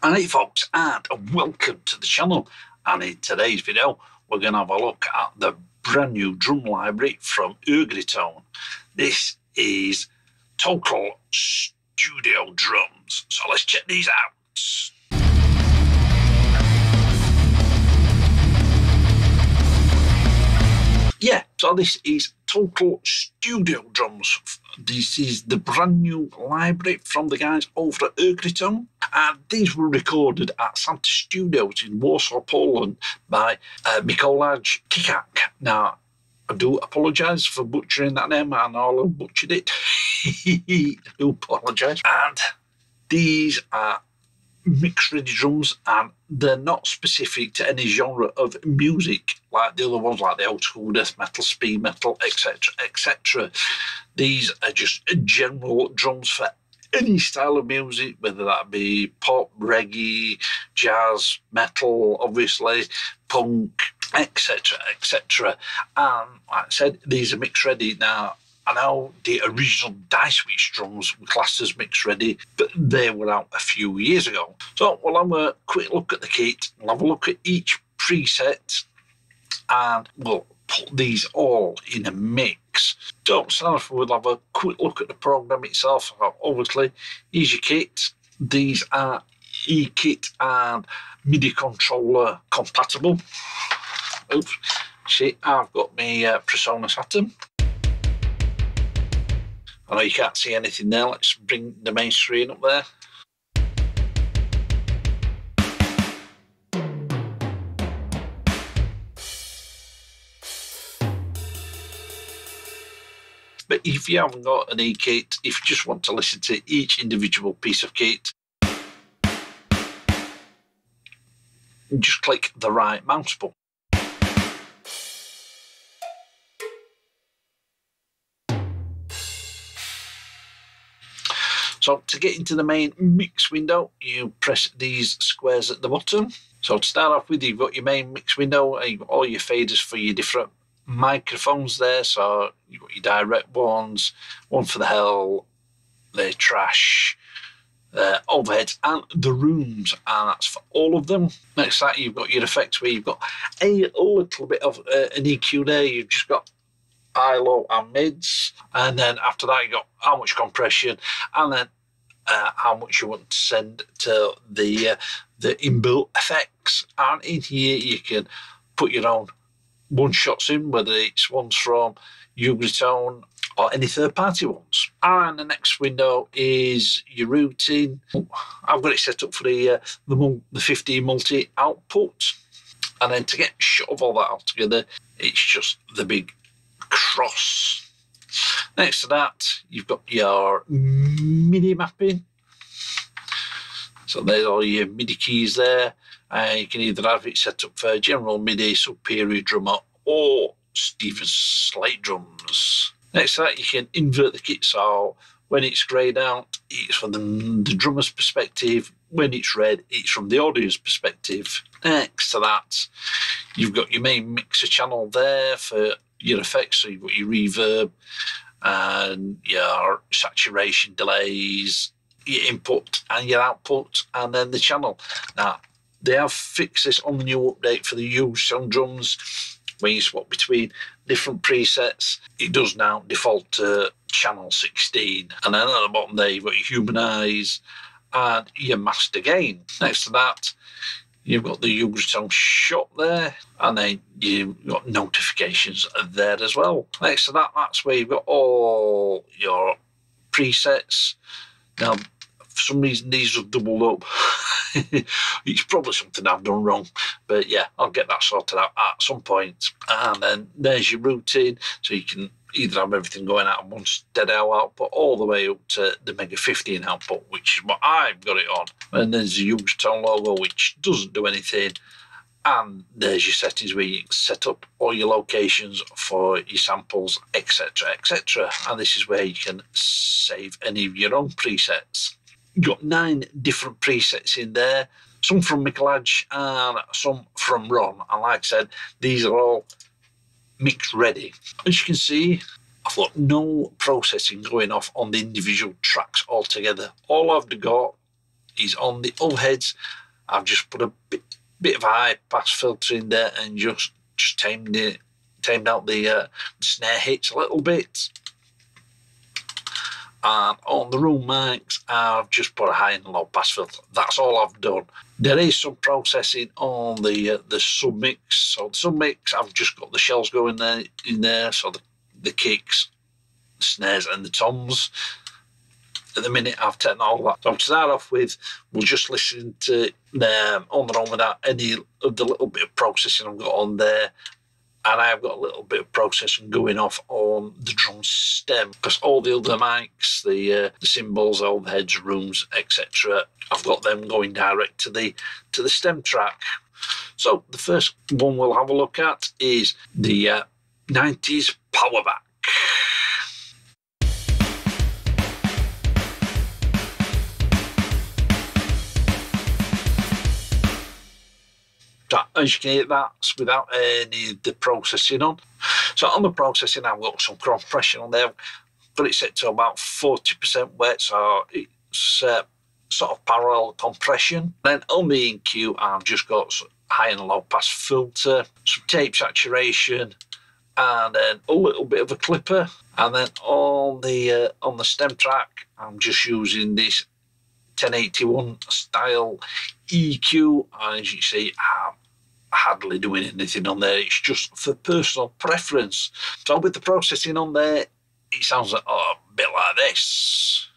Alright folks, and welcome to the channel. And in today's video we're going to have a look at the brand new drum library from Ugritone. This is Total Studio Drums, so let's check these out. Yeah, so this is Total Studio Drums. This is the brand new library from the guys over at Ugritone. And these were recorded at Santa Studios in Warsaw, Poland by Mikołaj Kikak. Now, I do apologise for butchering that name. I know I butchered it. I do apologise. And these are mixed ready drums, and they're not specific to any genre of music like the other ones, like the old school death metal, speed metal, etc, etc. These are just general drums for any style of music, whether that be pop, reggae, jazz, metal, obviously, punk, etc, etc. And like I said, these are mixed ready. Now, I know the original Die Switch drums were classed as mixed ready, but they were out a few years ago. So we'll have a quick look at the kit, we'll have a look at each preset, and we'll put these all in a mix. So start off, we'll have a quick look at the program itself. Obviously, here's your kit. These are E-kit and MIDI controller compatible. Oops, see, I've got my PreSonus Atom. I know you can't see anything there. Let's bring the main screen up there. But if you haven't got an E-kit, if you just want to listen to each individual piece of kit, just click the right mouse button. So to get into the main mix window, you press these squares at the bottom. So to start off with, you've got your main mix window, and you've got all your faders for your different microphones there. So you've got your direct ones, one for the hell, the trash, the overheads, and the rooms, and that's for all of them. Next to that, you've got your effects where you've got a little bit of an EQ there. You've just got high, low, and mids, and then after that you got how much compression, and then how much you want to send to the inbuilt effects. And in here you can put your own one shots in, whether it's ones from Ugritone or any third-party ones. And the next window is your routing. I've got it set up for the 15 multi output, and then to get shot of all that all together, it's just the big cross. Next to that, you've got your MIDI mapping. So there's all your MIDI keys there. You can either have it set up for general MIDI, Superior Drummer, or Stevens Slate drums. Next to that, you can invert the kit, so when it's greyed out, it's from the drummer's perspective. When it's red, it's from the audience perspective. Next to that, you've got your main mixer channel there for your effects. So you've got your reverb and your saturation, delays, your input and your output, and then the channel. Now, they have fixed this on the new update for the Ugritone drums. When you swap between different presets, it does now default to channel 16. And then at the bottom there, you've got your humanize and your master gain. Next to that, you've got the Ugritone shop there, and then you've got notifications there as well. Next to that, that's where you've got all your presets. Now, for some reason, these have doubled up. It's probably something I've done wrong, but yeah, I'll get that sorted out at some point. And then there's your routing, so you can either have everything going out on one stereo output all the way up to the Mega 15 output, which is what I've got it on. And there's the Ugritone logo, which doesn't do anything. And there's your settings where you can set up all your locations for your samples, etc, etc. And this is where you can save any of your own presets. You've got 9 different presets in there, some from Mikołaj and some from Ron. And like I said, these are all mixed ready. As you can see, I've got no processing going off on the individual tracks altogether. All I've got is on the overheads. I've just put a bit of a high pass filter in there and just tamed out the snare hits a little bit. And on the room mics, I've just put a high and low pass filter. That's all I've done. There is some processing on the submix. So the submix, I've just got the shells going there in there. So the kicks, the snares, and the toms. At the minute, I've taken all that. So to start off with, we'll just listen to on their own without any of the little bit of processing I've got on there. And I've got a little bit of processing going off on the drum stem, because all the other mics, the cymbals, overheads, rooms, etc., I've got them going direct to the stem track. So the first one we'll have a look at is the 90s Powerback. As you can hear, that's without any of the processing on. So on the processing, I've got some compression on there, but it's set to about 40% wet, so it's sort of parallel compression. Then on the EQ, I've just got high and low pass filter, some tape saturation, and then a little bit of a clipper. And then on the stem track, I'm just using this 1081 style EQ. As you see, I'm hardly doing anything on there. It's just for personal preference. So with the processing on there, it sounds like a bit like this.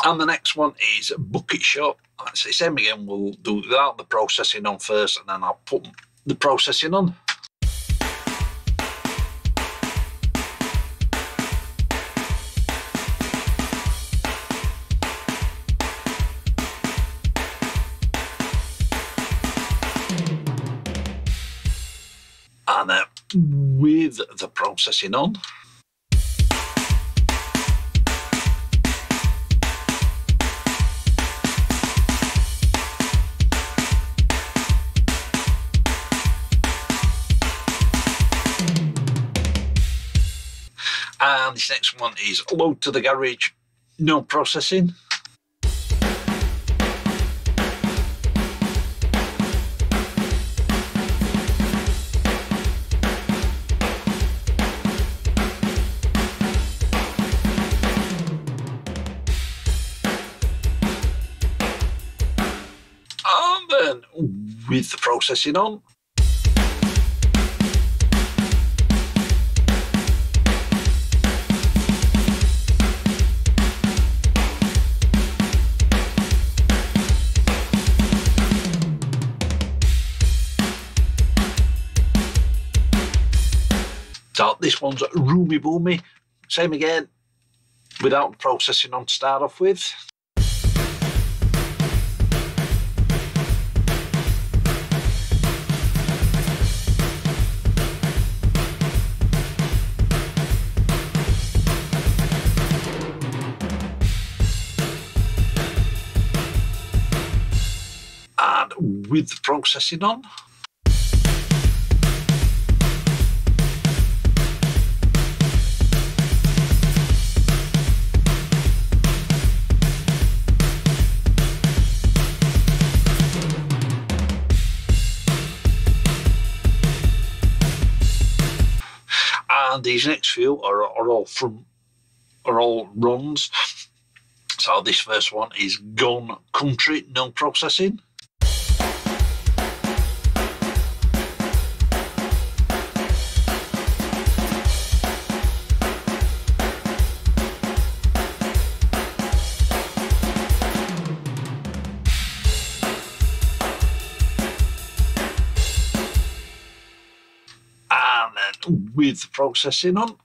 And the next one is Bucket Shot. That's the same again. We'll do without the processing on first, and then I'll put the processing on. And with the processing on. And this next one is Load to the Garage, no processing. And then with the processing on. So this one's Roomy Boomy, same again, without processing on to start off with. And with the processing on. And these next few are all runs. So this first one is Gone Country, no processing. With the processing on.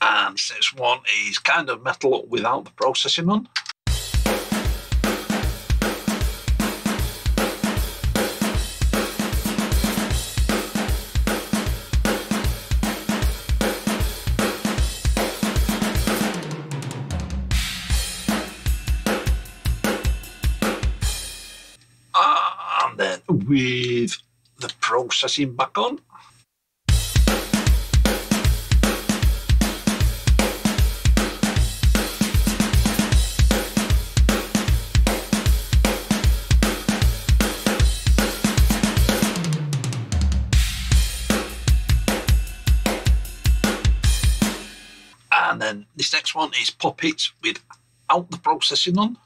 And this one is kind of metal without the processing on. with the processing back on. And then this next one is pop it without the processing on.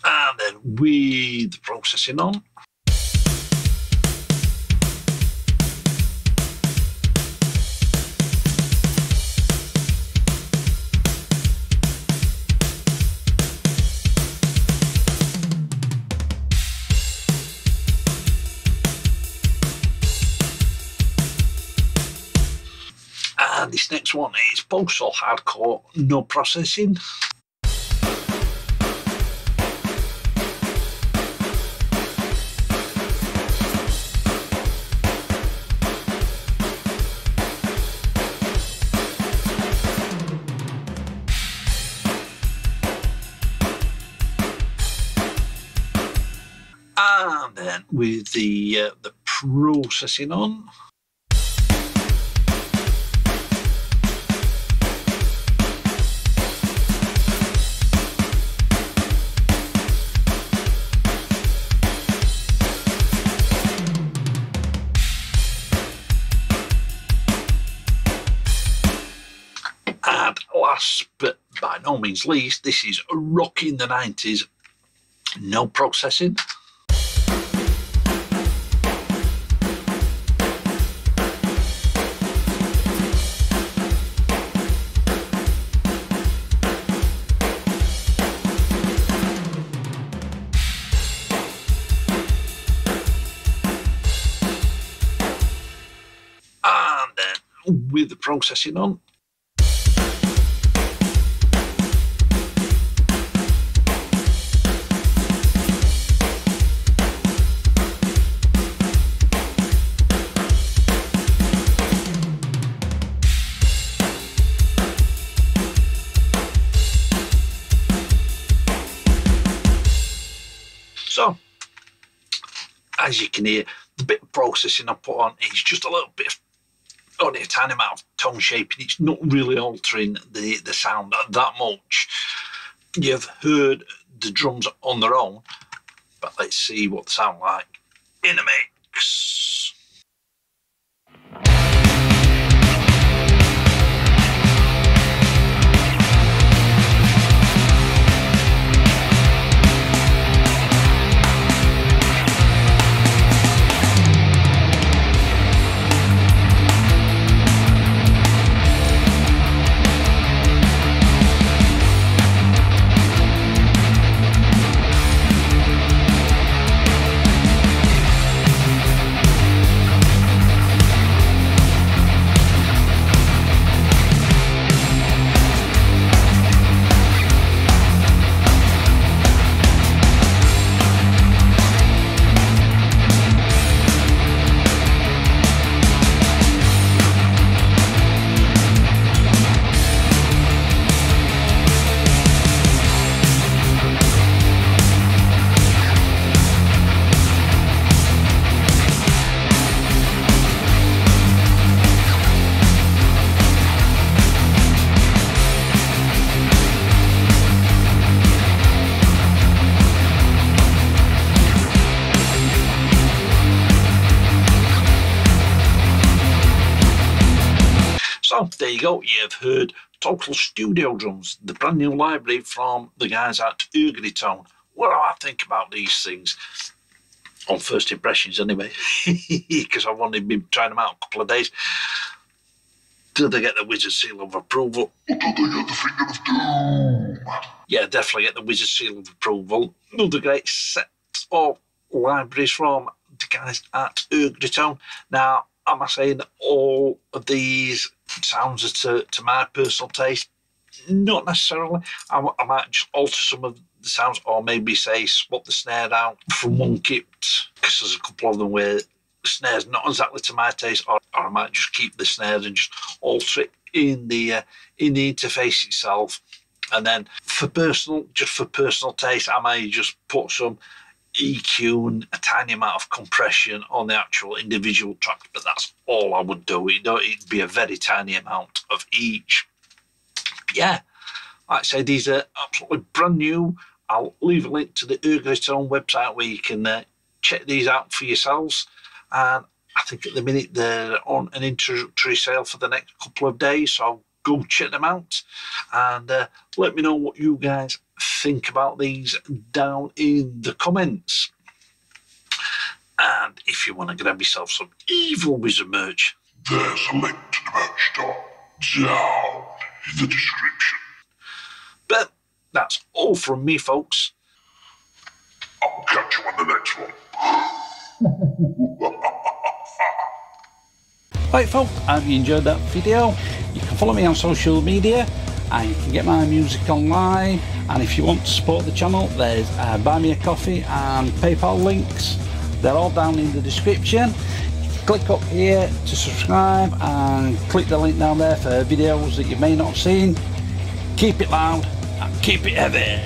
And then with the processing on. And this next one is postal hardcore, no processing. And then with the processing on. And last but by no means least, this is rocking the 90s, no processing. And then with the processing on. So, as you can hear, the bit of processing I put on is just a little bit of, only a tiny amount of tone shaping. It's not really altering the sound that much. You've heard the drums on their own, but let's see what they sound like in a mix. So there you go, you've heard Total Studio Drums, the brand new library from the guys at Ugritone. What do I think about these things? On first impressions anyway, because I've only been trying them out a couple of days. Do they get the wizard seal of approval? Or do they get the finger of doom? Yeah, definitely get the wizard seal of approval. Another great set of libraries from the guys at Ugritone. Now, am I saying all of these sounds are to my personal taste? Not necessarily. I might just alter some of the sounds, or maybe say swap the snare out from one kit, because there's a couple of them where the snare's not exactly to my taste, or I might just keep the snare and just alter it in the interface itself. And then for personal taste, I may just put some EQ and a tiny amount of compression on the actual individual tracks, but that's all I would do. It'd be a very tiny amount of each. But yeah, like I say, these are absolutely brand new. I'll leave a link to the Ugritone website where you can check these out for yourselves. And I think at the minute they're on an introductory sale for the next couple of days, so go check them out and let me know what you guys think about these down in the comments. And if you want to grab yourself some Evil Wizard merch, there's a link to the merch store down in the description. But that's all from me, folks. I'll catch you on the next one. Right, folks, I hope you enjoyed that video. You can follow me on social media and you can get my music online. And if you want to support the channel, there's Buy Me a Coffee and PayPal links. They're all down in the description. Click up here to subscribe and click the link down there for videos that you may not have seen. Keep it loud and keep it heavy.